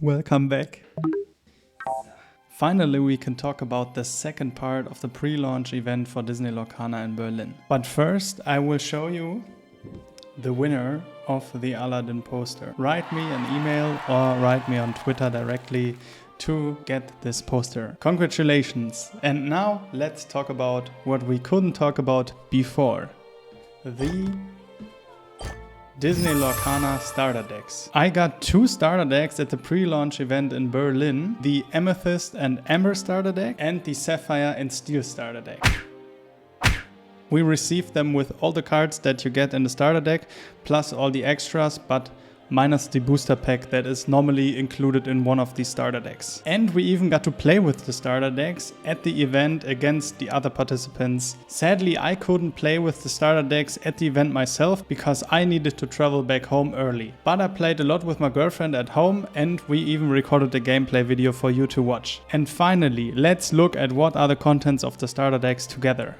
Welcome back. Finally, we can talk about the second part of the pre-launch event for Disney Lorcana in Berlin. But first, I will show you the winner of the Aladdin poster. Write me an email or write me on Twitter directly to get this poster. Congratulations! And now let's talk about what we couldn't talk about before. The Disney Lorcana starter decks. I got 2 starter decks at the pre-launch event in Berlin. The Amethyst and Amber starter deck and the Sapphire and Steel starter deck. We received them with all the cards that you get in the starter deck, plus all the extras, but minus the booster pack that is normally included in one of these starter decks. And we even got to play with the starter decks at the event against the other participants. Sadly, I couldn't play with the starter decks at the event myself because I needed to travel back home early. But I played a lot with my girlfriend at home and we even recorded a gameplay video for you to watch. And finally, let's look at what are the contents of the starter decks together.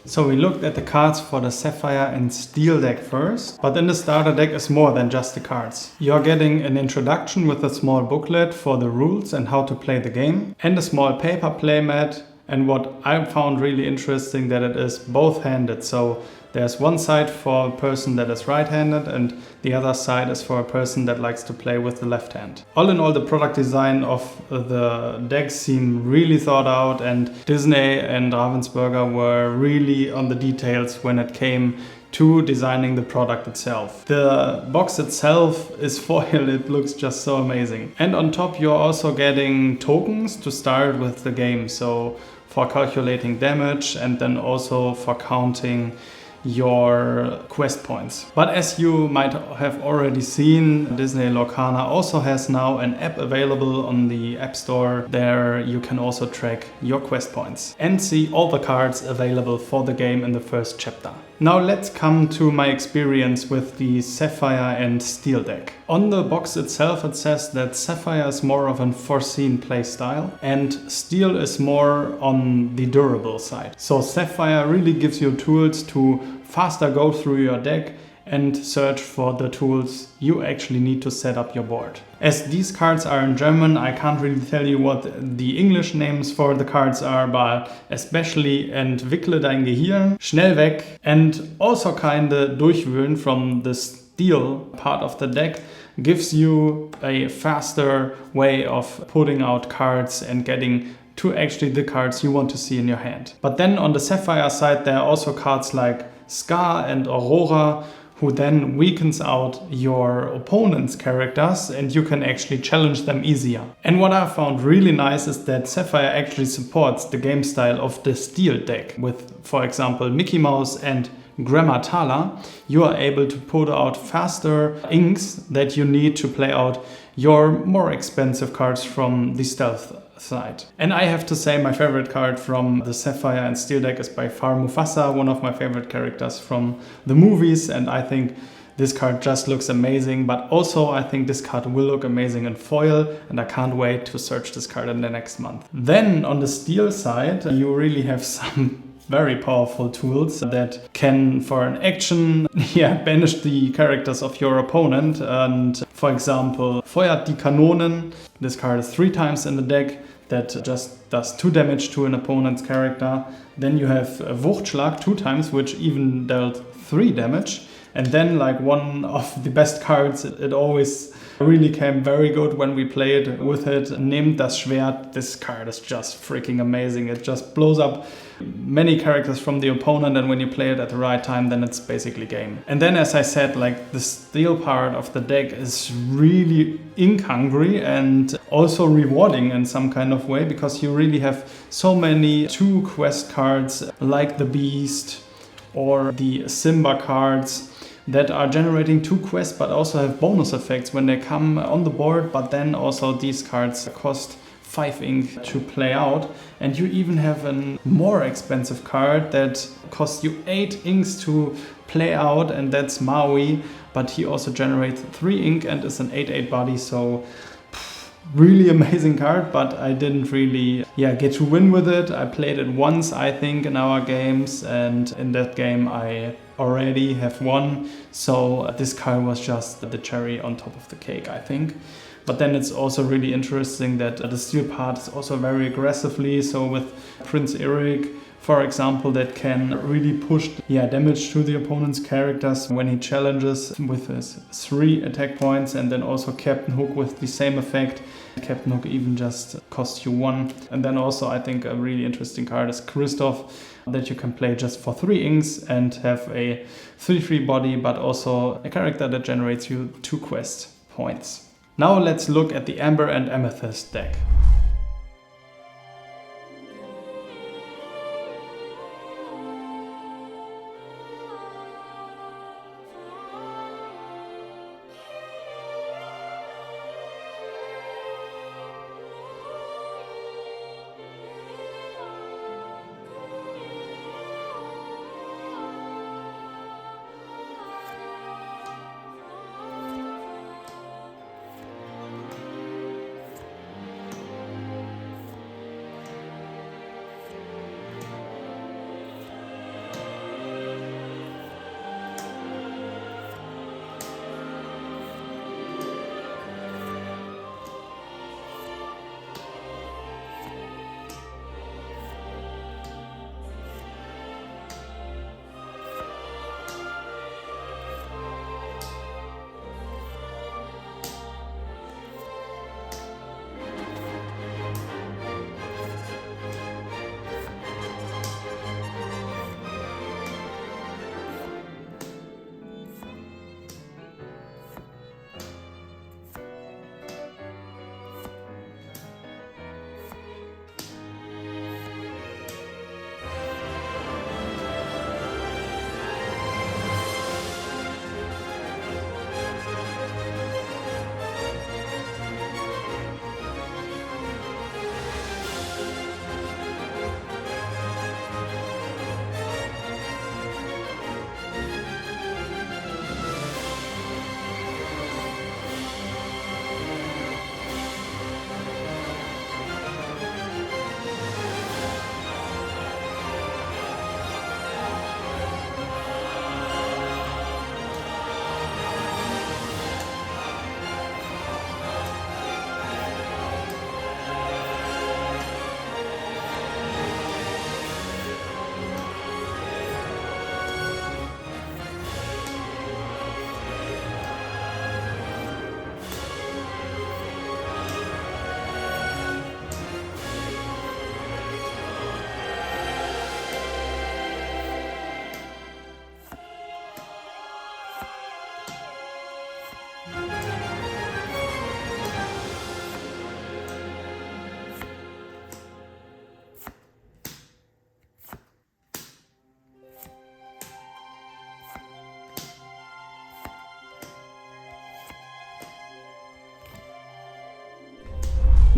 So we looked at the cards for the Sapphire and Steel deck first, but in the starter deck is more than just the cards. You're getting an introduction with a small booklet for the rules and how to play the game, and a small paper playmat, and what I found really interesting that it is both-handed. So there's one side for a person that is right-handed and the other side is for a person that likes to play with the left hand. All in all, the product design of the decks seem really thought out, and Disney and Ravensburger were really on the details when it came to designing the product itself. The box itself is foil, it looks just so amazing. And on top you're also getting tokens to start with the game, so for calculating damage and then also for counting your quest points. But as you might have already seen, Disney Lorcana also has now an app available on the App Store. There you can also track your quest points and see all the cards available for the game in the first chapter. Now let's come to my experience with the Sapphire and Steel deck. On the box itself it says that Sapphire is more of a foreseen playstyle and Steel is more on the durable side. So Sapphire really gives you tools to faster go through your deck and search for the tools you actually need to set up your board. As these cards are in German, I can't really tell you what the English names for the cards are, but especially Entwickle dein Gehirn, Schnell weg, and also kinda Durchwühlen from the Steel part of the deck gives you a faster way of putting out cards and getting to actually the cards you want to see in your hand. But then on the Sapphire side there are also cards like Scar and Aurora, who then weakens out your opponent's characters and you can actually challenge them easier. And what I found really nice is that Sapphire actually supports the game style of the Steel deck. With, for example, Mickey Mouse and Grammatala, you are able to put out faster inks that you need to play out your more expensive cards from the stealth side. And I have to say my favorite card from the Sapphire and Steel deck is by far Mufasa, one of my favorite characters from the movies, and I think this card just looks amazing, but also I think this card will look amazing in foil and I can't wait to search this card in the next month. Then on the Steel side you really have some very powerful tools that can, for an action, banish the characters of your opponent. And for example, Feuert die Kanonen. This card is 3 times in the deck that just does 2 damage to an opponent's character. Then you have Wuchtschlag 2 times, which even dealt 3 damage. And then, like, one of the best cards, it always really came very good when we played with it. Nehmt das Schwert. This card is just freaking amazing. It just blows up many characters from the opponent, and when you play it at the right time, then it's basically game. And then, as I said, like, the Steel part of the deck is really ink hungry and also rewarding in some kind of way, because you really have so many 2 quest cards like the Beast or the Simba cards that are generating 2 quests but also have bonus effects when they come on the board. But then also these cards cost 5 ink to play out, and you even have a more expensive card that costs you 8 inks to play out, and that's Maui, but he also generates 3 ink and is an 8/8 body, so really amazing card. But I didn't really get to win with it. I played it once, I think, in our games, and in that game I already have won, so this card was just the cherry on top of the cake, I think. But then it's also really interesting that the Steel part is also very aggressively, so with Prince Eric, for example, that can really push damage to the opponent's characters when he challenges with his 3 attack points, and then also Captain Hook with the same effect. Captain Hook even just costs you 1. And then also I think a really interesting card is Kristoff, that you can play just for 3 inks and have a 3/3 body, but also a character that generates you 2 quest points. Now let's look at the Amber and Amethyst deck.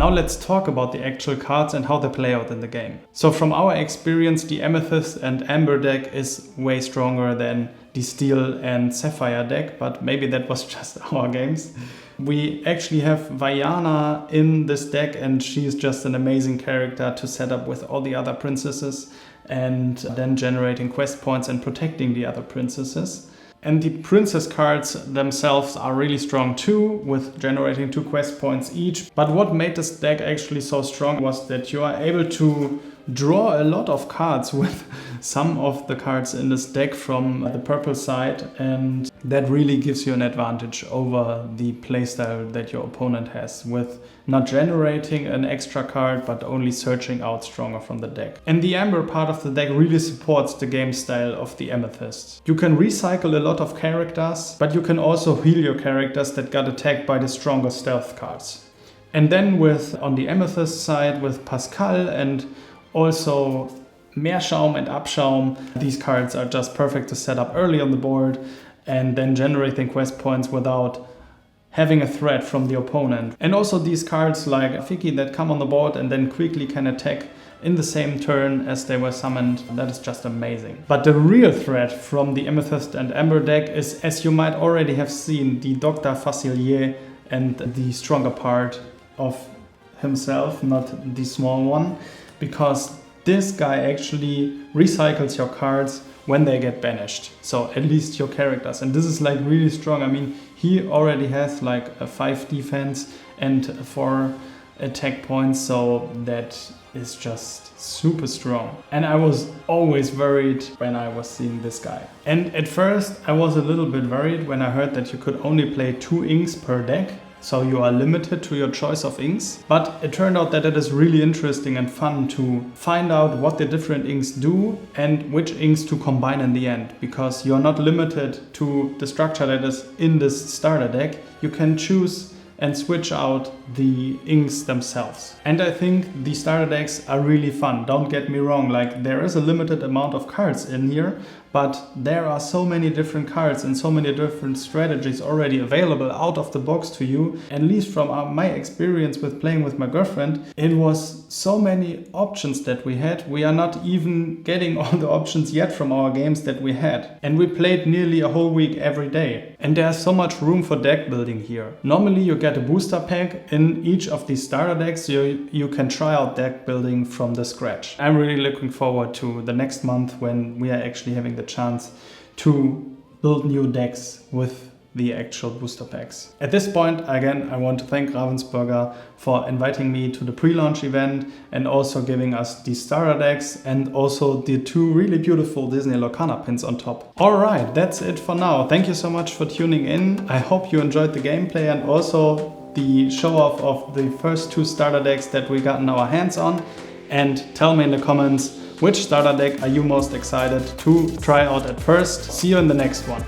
Now let's talk about the actual cards and how they play out in the game. So from our experience, the Amethyst and Amber deck is way stronger than the Steel and Sapphire deck, but maybe that was just our games. We actually have Vajana in this deck, and she's just an amazing character to set up with all the other princesses and then generating quest points and protecting the other princesses. And the princess cards themselves are really strong too, with generating 2 quest points each. But what made this deck actually so strong was that you are able to draw a lot of cards with some of the cards in this deck from the purple side, and that really gives you an advantage over the playstyle that your opponent has, with not generating an extra card but only searching out stronger from the deck. And the Amber part of the deck really supports the game style of the Amethyst. You can recycle a lot of characters, but you can also heal your characters that got attacked by the stronger stealth cards. And then on the Amethyst side with Pascal and also Meerschaum and Abschaum, these cards are just perfect to set up early on the board and then generating quest points without having a threat from the opponent. And also these cards like Fiki that come on the board and then quickly can attack in the same turn as they were summoned. That is just amazing. But the real threat from the Amethyst and Amber deck is, as you might already have seen, the Dr. Facilier and the stronger part of himself, not the small one, because this guy actually recycles your cards when they get banished. So at least your characters. And this is like really strong. I mean, he already has like a 5 defense and 4 attack points. So that is just super strong. And I was always worried when I was seeing this guy. And at first I was a little bit worried when I heard that you could only play 2 inks per deck. So you are limited to your choice of inks. But it turned out that it is really interesting and fun to find out what the different inks do and which inks to combine in the end. Because you're not limited to the structure that is in this starter deck. You can choose and switch out the inks themselves. And I think the starter decks are really fun. Don't get me wrong, like there is a limited amount of cards in here, but there are so many different cards and so many different strategies already available out of the box to you. At least from my experience with playing with my girlfriend, it was so many options that we had. We are not even getting all the options yet from our games that we had. And we played nearly a whole week every day. And there's so much room for deck building here. Normally you get a booster pack in each of these starter decks, so you can try out deck building from the scratch. I'm really looking forward to the next month when we are actually having the chance to build new decks with the actual booster packs. At this point, again, I want to thank Ravensburger for inviting me to the pre-launch event and also giving us the starter decks and also the 2 really beautiful Disney Lorcana pins on top. Alright, that's it for now. Thank you so much for tuning in. I hope you enjoyed the gameplay and also the show off of the first 2 starter decks that we gotten our hands on. And tell me in the comments, which starter deck are you most excited to try out at first? See you in the next one.